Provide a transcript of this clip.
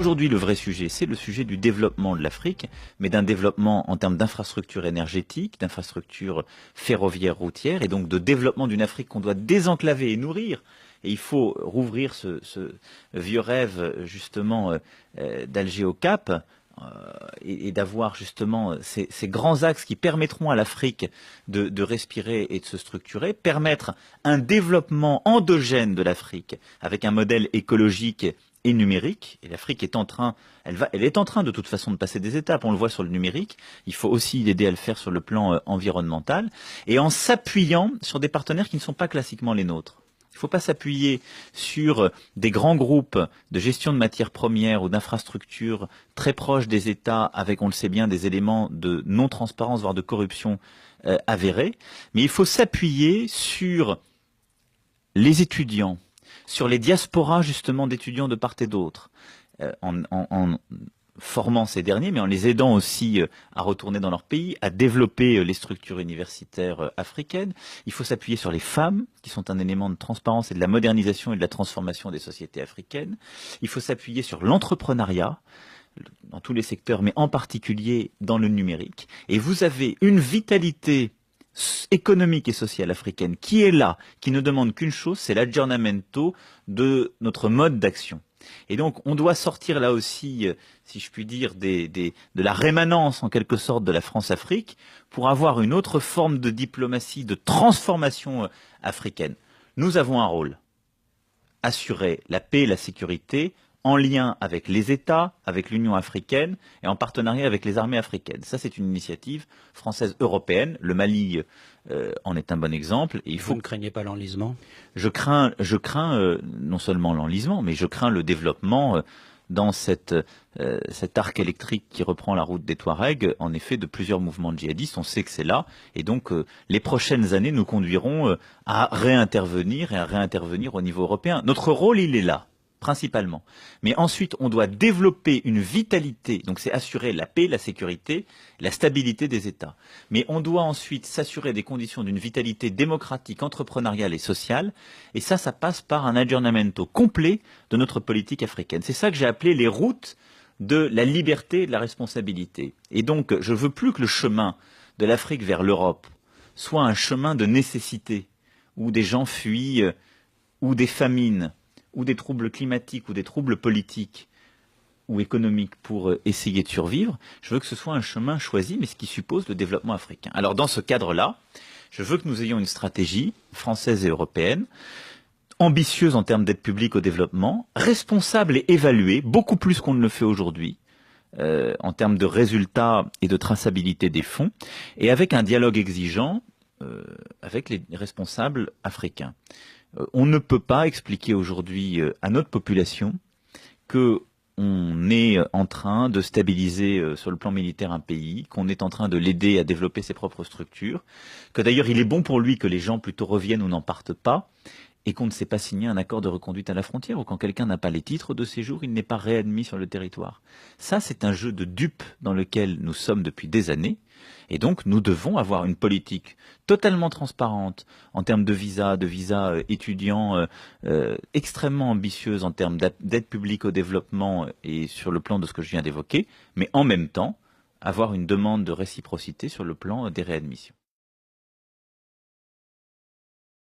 Aujourd'hui, le vrai sujet, c'est le sujet du développement de l'Afrique, mais d'un développement en termes d'infrastructures énergétiques, d'infrastructures ferroviaires, routières, et donc de développement d'une Afrique qu'on doit désenclaver et nourrir. Et il faut rouvrir ce vieux rêve, justement, d'Alger au Cap, et d'avoir justement ces grands axes qui permettront à l'Afrique de respirer et de se structurer, permettre un développement endogène de l'Afrique avec un modèle écologique et numérique. Et l'Afrique est en train, elle est en train de toute façon de passer des étapes. On le voit sur le numérique. Il faut aussi l'aider à le faire sur le plan environnemental et en s'appuyant sur des partenaires qui ne sont pas classiquement les nôtres. Il ne faut pas s'appuyer sur des grands groupes de gestion de matières premières ou d'infrastructures très proches des États avec, on le sait bien, des éléments de non-transparence, voire de corruption avérés. Mais il faut s'appuyer sur les étudiants, sur les diasporas justement d'étudiants de part et d'autre, en formant ces derniers, mais en les aidant aussi à retourner dans leur pays, à développer les structures universitaires africaines. Il faut s'appuyer sur les femmes, qui sont un élément de transparence et de la modernisation et de la transformation des sociétés africaines. Il faut s'appuyer sur l'entrepreneuriat, dans tous les secteurs, mais en particulier dans le numérique. Et vous avez une vitalité économique et sociale africaine qui est là, qui ne demande qu'une chose, c'est l'aggiornamento de notre mode d'action. Et donc, on doit sortir là aussi, si je puis dire, de la rémanence en quelque sorte de la France-Afrique pour avoir une autre forme de diplomatie, de transformation africaine. Nous avons un rôle, assurer la paix et la sécurité en lien avec les États, avec l'Union africaine et en partenariat avec les armées africaines. Ça, c'est une initiative française européenne. Le Mali en est un bon exemple. Et Vous ne craignez pas l'enlisement? Je crains non seulement l'enlisement, mais je crains le développement dans cet arc électrique qui reprend la route des Touaregs, en effet, de plusieurs mouvements djihadistes. On sait que c'est là. Et donc, les prochaines années nous conduiront à réintervenir et à réintervenir au niveau européen. Notre rôle, il est là, principalement. Mais ensuite, on doit développer une vitalité. Donc, c'est assurer la paix, la sécurité, la stabilité des États. Mais on doit ensuite s'assurer des conditions d'une vitalité démocratique, entrepreneuriale et sociale. Et ça passe par un aggiornamento complet de notre politique africaine. C'est ça que j'ai appelé les routes de la liberté et de la responsabilité. Et donc, je veux plus que le chemin de l'Afrique vers l'Europe soit un chemin de nécessité, où des gens fuient, ou des famines, ou des troubles climatiques, ou des troubles politiques, ou économiques pour essayer de survivre. Je veux que ce soit un chemin choisi, mais ce qui suppose le développement africain. Alors dans ce cadre-là, je veux que nous ayons une stratégie française et européenne, ambitieuse en termes d'aide publique au développement, responsable et évaluée, beaucoup plus qu'on ne le fait aujourd'hui, en termes de résultats et de traçabilité des fonds, et avec un dialogue exigeant avec les responsables africains. On ne peut pas expliquer aujourd'hui à notre population que on est en train de stabiliser sur le plan militaire un pays, qu'on est en train de l'aider à développer ses propres structures, que d'ailleurs il est bon pour lui que les gens plutôt reviennent ou n'en partent pas, et qu'on ne sait pas signer un accord de reconduite à la frontière, ou quand quelqu'un n'a pas les titres de séjour, il n'est pas réadmis sur le territoire. Ça, c'est un jeu de dupes dans lequel nous sommes depuis des années, et donc nous devons avoir une politique totalement transparente en termes de visa étudiants, extrêmement ambitieuse en termes d'aide publique au développement et sur le plan de ce que je viens d'évoquer, mais en même temps avoir une demande de réciprocité sur le plan des réadmissions.